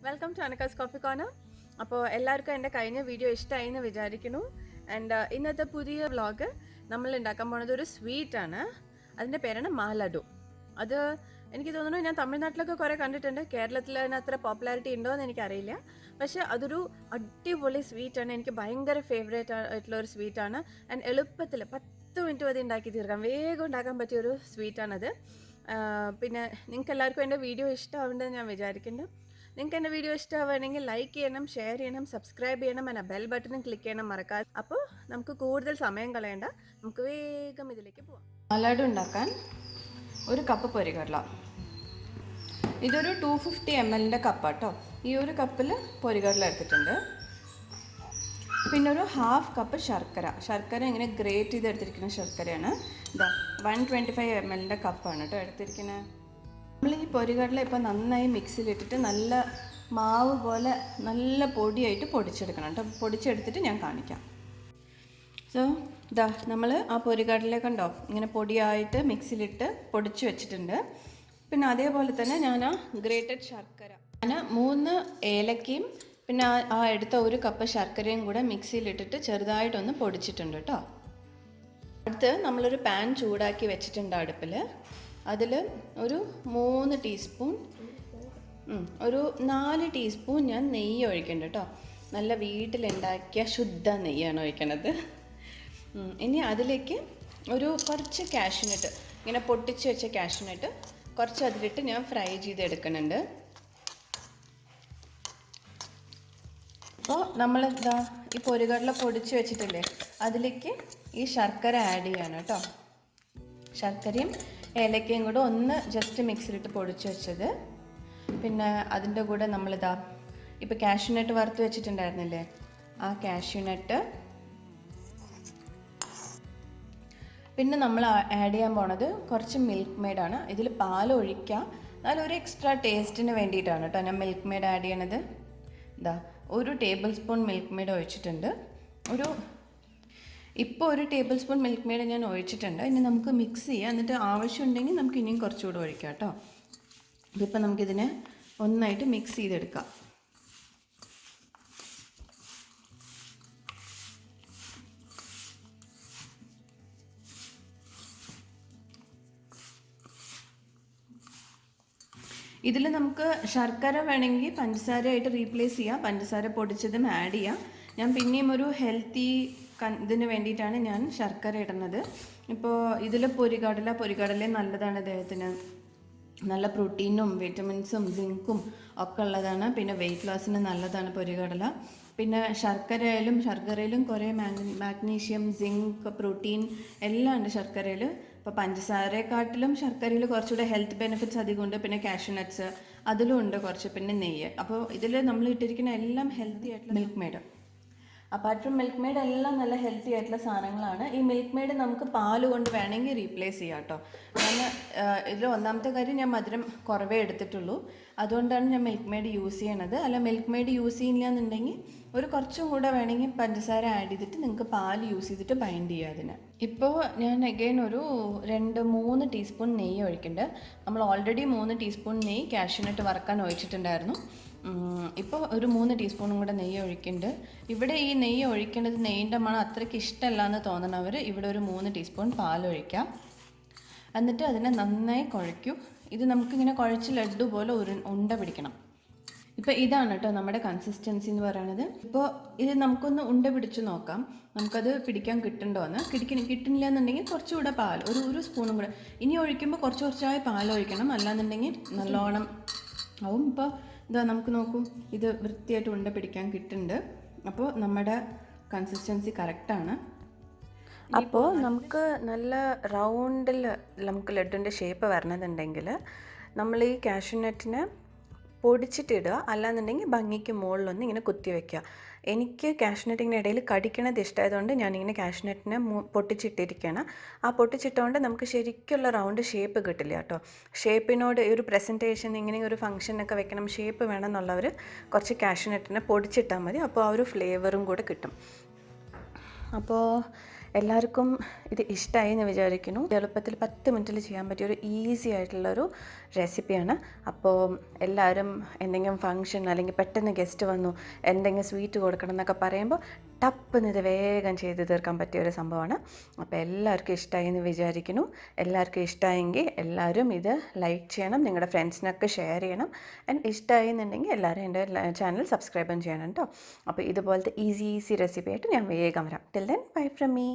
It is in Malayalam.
Welcome to Anakha's Coffee Corner. അപ്പോൾ എല്ലാവർക്കും എൻ്റെ കഴിഞ്ഞ വീഡിയോ ഇഷ്ടമായി എന്ന് വിചാരിക്കുന്നു. ആൻഡ് ഇന്നത്തെ പുതിയ വ്ളോഗ് നമ്മൾ ഉണ്ടാക്കാൻ പോകുന്നത് ഒരു സ്വീറ്റാണ്. അതിൻ്റെ പേരാണ് മാലഡു. അത് എനിക്ക് തോന്നുന്നു ഞാൻ തമിഴ്നാട്ടിലൊക്കെ കുറേ കണ്ടിട്ടുണ്ട്. കേരളത്തിൽ അതിന് അത്ര പോപ്പുലാരിറ്റി ഉണ്ടോ എന്ന് എനിക്കറിയില്ല. പക്ഷേ അതൊരു അടിപൊളി സ്വീറ്റാണ്. എനിക്ക് ഭയങ്കര ഫേവറേറ്റ് ആയിട്ടുള്ള ഒരു സ്വീറ്റാണ്. ആൻഡ് എളുപ്പത്തിൽ 10 മിനിറ്റ് മതി ഉണ്ടാക്കി തീർക്കാം. വേഗം ഉണ്ടാക്കാൻ പറ്റിയൊരു സ്വീറ്റാണത്. പിന്നെ നിങ്ങൾക്ക് എല്ലാവർക്കും എൻ്റെ വീഡിയോ ഇഷ്ടമാവുണ്ടെന്ന് ഞാൻ വിചാരിക്കുന്നു. നിങ്ങൾക്ക് എൻ്റെ വീഡിയോ ഇഷ്ടമാവുകയാണെങ്കിൽ ലൈക്ക് ചെയ്യണം, ഷെയർ ചെയ്യണം, സബ്സ്ക്രൈബ് ചെയ്യണം, എന്നെ ബെൽ ബട്ടണും ക്ലിക്ക് ചെയ്യണം മറക്കാതെ. അപ്പോൾ നമുക്ക് കൂടുതൽ സമയം കളയണ്ട, നമുക്ക് വേഗം ഇതിലേക്ക് പോവാം. മാലാഡു ഉണ്ടാക്കാൻ ഒരു കപ്പ് പൊരികടല. ഇതൊരു 250 ml കപ്പാട്ടോ. ഈ ഒരു കപ്പിൽ പൊരികടല എടുത്തിട്ടുണ്ട്. പിന്നെ ഒരു 1/2 കപ്പ് ശർക്കര ഇങ്ങനെ ഗ്രേറ്റ് ചെയ്തെടുത്തിരിക്കുന്ന ശർക്കരയാണ്. ഇതാ 125 ml കപ്പാണ് കേട്ടോ എടുത്തിരിക്കുന്നത്. നമ്മൾ ഈ പൊരികടല ഇപ്പോൾ നന്നായി മിക്സിയിലിട്ടിട്ട് നല്ല മാവ് പോലെ നല്ല പൊടിയായിട്ട് പൊടിച്ചെടുക്കണം കേട്ടോ. പൊടിച്ചെടുത്തിട്ട് ഞാൻ കാണിക്കാം. സോ ഇതാ നമ്മൾ ആ പൊരികടല കണ്ടോ ഇങ്ങനെ പൊടിയായിട്ട് മിക്സിയിലിട്ട് പൊടിച്ച് വെച്ചിട്ടുണ്ട്. പിന്നെ അതേപോലെ തന്നെ ഞാൻ ആ ഗ്രേറ്റഡ് ശർക്കര, ഞാൻ 3 ഏലക്കയും പിന്നെ ആ എടുത്ത 1 കപ്പ് ശർക്കരയും കൂടെ മിക്സിയിലിട്ടിട്ട് ചെറുതായിട്ടൊന്ന് പൊടിച്ചിട്ടുണ്ട് കേട്ടോ. അടുത്ത് നമ്മളൊരു പാൻ ചൂടാക്കി വെച്ചിട്ടുണ്ട് അടുപ്പിൽ. അതിൽ ഒരു 3 ടീസ്പൂൺ ഒരു 4 ടീസ്പൂൺ ഞാൻ നെയ്യ് ഒഴിക്കുന്നുണ്ട് കേട്ടോ. നല്ല വീട്ടിലുണ്ടാക്കിയ ശുദ്ധ നെയ്യാണ് ഒഴിക്കണത്. ഇനി അതിലേക്ക് കുറച്ച് കാഷ്യൂനട്ട്, ഇങ്ങനെ പൊട്ടിച്ച് വെച്ച കാഷ്യൂനട്ട് കുറച്ച് അതിലിട്ട് ഞാൻ ഫ്രൈ ചെയ്തെടുക്കുന്നുണ്ട്. അപ്പോൾ നമ്മൾ ഈ പൊരികടല പൊടിച്ച് വെച്ചിട്ടില്ലേ അതിലേക്ക് ഈ ശർക്കര ആഡ് ചെയ്യാണ് കേട്ടോ. ശർക്കരയും ഏലക്കയും കൂടെ ഒന്ന് ജസ്റ്റ് മിക്സിയിലിട്ട് പൊടിച്ച് വെച്ചത്. പിന്നെ അതിൻ്റെ കൂടെ നമ്മളിതാ ഇപ്പോൾ കാഷ്യൂനട്ട് വറുത്ത് വെച്ചിട്ടുണ്ടായിരുന്നില്ലേ, ആ കാഷ്യൂനട്ട്. പിന്നെ നമ്മൾ ആഡ് ചെയ്യാൻ പോണത് കുറച്ച് മിൽക്ക് മെയ്ഡാണ്. ഇതിൽ പാൽ ഒഴിക്കാം, എന്നാലും ഒരു എക്സ്ട്രാ ടേസ്റ്റിന് വേണ്ടിയിട്ടാണ് കേട്ടോ ഞാൻ മിൽക്ക് മെയ്ഡ് ആഡ് ചെയ്യണത്. ഇതാ 1 ടേബിൾ സ്പൂൺ മിൽക്ക് മെയ്ഡ് ഒഴിച്ചിട്ടുണ്ട്. ഇപ്പോൾ 1 ടേബിൾ സ്പൂൺ മിൽക്ക് മെയ്ഡ് ഞാൻ ഒഴിച്ചിട്ടുണ്ട്. ഇനി നമുക്ക് മിക്സ് ചെയ്യാം. എന്നിട്ട് ആവശ്യമുണ്ടെങ്കിൽ നമുക്ക് ഇനിയും കുറച്ചുകൂടെ ഒഴിക്കാം കേട്ടോ. ഇതിപ്പോൾ നമുക്കിതിനെ ഒന്നായിട്ട് മിക്സ് ചെയ്തെടുക്കാം. ഇതിൽ നമുക്ക് ശർക്കര വേണമെങ്കിൽ പഞ്ചസാരയായിട്ട് റീപ്ലേസ് ചെയ്യാം, പഞ്ചസാര പൊടിച്ചതും ആഡ് ചെയ്യാം. ഞാൻ പിന്നെയും ഒരു ഹെൽത്തി ഇതിന് വേണ്ടിയിട്ടാണ് ഞാൻ ശർക്കര ഇടുന്നത്. ഇപ്പോൾ ഇതിൽ പൊരികടല നല്ലതാണ് ദേഹത്തിന്. നല്ല പ്രോട്ടീനും വിറ്റമിൻസും സിങ്കും ഒക്കെ ഉള്ളതാണ്. പിന്നെ വെയിറ്റ് ലോസിന് നല്ലതാണ് പൊരികടല. പിന്നെ ശർക്കരയിലും കുറേ മാഗ്നീഷ്യം, സിങ്ക്, പ്രോട്ടീൻ എല്ലാം ഉണ്ട് ശർക്കരയിൽ. ഇപ്പോൾ പഞ്ചസാരയെക്കാട്ടിലും ശർക്കരയിൽ കുറച്ചുകൂടെ ഹെൽത്ത് ബെനിഫിറ്റ്സ് അധികമുണ്ട്. പിന്നെ കാഷ്യൂനട്ട്സ് അതിലും ഉണ്ട് കുറച്ച്, പിന്നെ നെയ്യ്. അപ്പോൾ ഇതിൽ നമ്മൾ ഇട്ടിരിക്കുന്ന എല്ലാം ഹെൽത്തി ആയിട്ടുള്ള milk made. Apart from milk made എല്ലാം നല്ല ഹെൽത്തി ആയിട്ടുള്ള സാധനങ്ങളാണ്. ഈ മിൽക്ക് മെയ്ഡ് നമുക്ക് പാൽ കൊണ്ട് വേണമെങ്കിൽ റീപ്ലേസ് ചെയ്യാം കേട്ടോ. ഞാൻ ഇതിൽ ഒന്നാമത്തെ കാര്യം ഞാൻ മധുരം കുറവേ എടുത്തിട്ടുള്ളൂ, അതുകൊണ്ടാണ് ഞാൻ മിൽക്ക് മെയ്ഡ് യൂസ് ചെയ്യണത്. അല്ല മിൽക്ക് മെയ്ഡ് യൂസ് ചെയ്യില്ല എന്നുണ്ടെങ്കിൽ കുറച്ചും കൂടെ വേണമെങ്കിൽ പഞ്ചസാര ആഡ് ചെയ്തിട്ട് നിങ്ങൾക്ക് പാൽ യൂസ് ചെയ്തിട്ട് ബൈൻഡ് ചെയ്യുക അതിന്. ഇപ്പോൾ ഞാൻ അഗെയിൻ ഒരു 2-3 ടീസ്പൂൺ നെയ്യ് ഒഴിക്കുന്നുണ്ട്. നമ്മൾ ഓൾറെഡി 3 ടീസ്പൂൺ നെയ്യ് കാഷ്യൂനട്ട് വറക്കാൻ ഒഴിച്ചിട്ടുണ്ടായിരുന്നു. ഇപ്പോൾ ഒരു 3 ടീസ്പൂണും കൂടെ നെയ്യ് ഒഴിക്കുന്നുണ്ട്. ഇവിടെ ഈ നെയ്യ് ഒഴിക്കേണ്ടത് നെയ്യിൻ്റെ മണം അത്രയ്ക്ക് ഇഷ്ടമല്ല എന്ന് തോന്നണവർ ഇവിടെ ഒരു 3 ടീസ്പൂൺ പാൽ ഒഴിക്കാം. എന്നിട്ട് അതിനെ നന്നായി കുഴയ്ക്കും. ഇത് നമുക്കിങ്ങനെ കുഴച്ച് ലഡ്ഡു പോലെ ഉണ്ട പിടിക്കണം. ഇപ്പോൾ ഇതാണ് കേട്ടോ നമ്മുടെ കൺസിസ്റ്റൻസി എന്ന് പറയുന്നത്. ഇപ്പോൾ ഇത് നമുക്കൊന്ന് ഉണ്ട പിടിച്ച് നോക്കാം, നമുക്കത് പിടിക്കാൻ കിട്ടുന്നുണ്ടോയെന്ന്. കിട്ടുന്നില്ല എന്നുണ്ടെങ്കിൽ കുറച്ചുകൂടെ പാൽ ഒരു സ്പൂണും കൂടെ ഇനി ഒഴിക്കുമ്പോൾ കുറച്ചായി പാൽ ഒഴിക്കണം, അല്ലാന്നുണ്ടെങ്കിൽ നല്ലോണം ആവും. ഇപ്പോൾ ഇതാ നമുക്ക് നോക്കൂ, ഇത് വൃത്തിയായിട്ട് ഉണ്ട പിടിക്കാൻ കിട്ടുന്നുണ്ട്. അപ്പോൾ നമ്മുടെ കൺസിസ്റ്റൻസി കറക്റ്റാണ്. അപ്പോൾ നമുക്ക് നല്ല റൗണ്ടിൽ നമുക്ക് ലഡ്ഡുവിൻ്റെ ഷേപ്പ് വരണമെന്നുണ്ടെങ്കിൽ നമ്മൾ ഈ കാഷ്യൂനട്ടിനെ പൊടിച്ചിട്ടിടുക, അല്ലാന്നുണ്ടെങ്കിൽ ഭംഗിക്ക് മുകളിലൊന്ന് ഇങ്ങനെ കുത്തി വയ്ക്കുക. എനിക്ക് കാഷ്നട്ടിൻ്റെ ഇടയിൽ കടിക്കണത് ഇഷ്ടമായതുകൊണ്ട് ഞാനിങ്ങനെ കാഷ്നട്ടിനെ പൊട്ടിച്ചിട്ടിരിക്കുകയാണ്. ആ പൊട്ടിച്ചിട്ടുകൊണ്ട് നമുക്ക് ശരിക്കുള്ള റൗണ്ട് ഷേപ്പ് കിട്ടില്ല കേട്ടോ. ഷേപ്പിനോട് ഒരു പ്രസൻറ്റേഷൻ ഇങ്ങനെ ഒരു ഫംഗ്ഷനൊക്കെ വെക്കണം, ഷേപ്പ് വേണം എന്നുള്ളവർ കുറച്ച് കാഷ്നട്ടിനെ പൊടിച്ചിട്ടാൽ മതി. അപ്പോൾ ആ ഒരു ഫ്ലേവറും കൂടെ കിട്ടും. അപ്പോൾ എല്ലാവർക്കും ഇത് ഇഷ്ടമായി എന്ന് വിചാരിക്കുന്നു. എളുപ്പത്തിൽ 10 മിനിറ്റിൽ ചെയ്യാൻ പറ്റിയ ഒരു ഈസി ആയിട്ടുള്ളൊരു റെസിപ്പിയാണ്. അപ്പോൾ എല്ലാവരും എന്തെങ്കിലും ഫംഗ്ഷൻ അല്ലെങ്കിൽ പെട്ടെന്ന് ഗസ്റ്റ് വന്നു എന്തെങ്കിലും സ്വീറ്റ് കൊടുക്കണം എന്നൊക്കെ പറയുമ്പോൾ ടപ്പെന്ന് ഇത് വേഗം ചെയ്ത് തീർക്കാൻ പറ്റിയ ഒരു സംഭവമാണ്. അപ്പോൾ എല്ലാവർക്കും ഇഷ്ടമായി എന്ന് വിചാരിക്കുന്നു. എല്ലാവർക്കും ഇഷ്ടമായെങ്കിൽ എല്ലാവരും ഇത് ലൈക്ക് ചെയ്യണം, നിങ്ങളുടെ ഫ്രണ്ട്സിനൊക്കെ ഷെയർ ചെയ്യണം. ആൻഡ് ഇഷ്ടമായി എന്നുണ്ടെങ്കിൽ എല്ലാവരും എൻ്റെ ചാനൽ സബ്സ്ക്രൈബും ചെയ്യണം കേട്ടോ. അപ്പോൾ ഇതുപോലത്തെ ഈസി റെസിപ്പി ആയിട്ട് ഞാൻ വേഗം വരാം. Till then bye from me.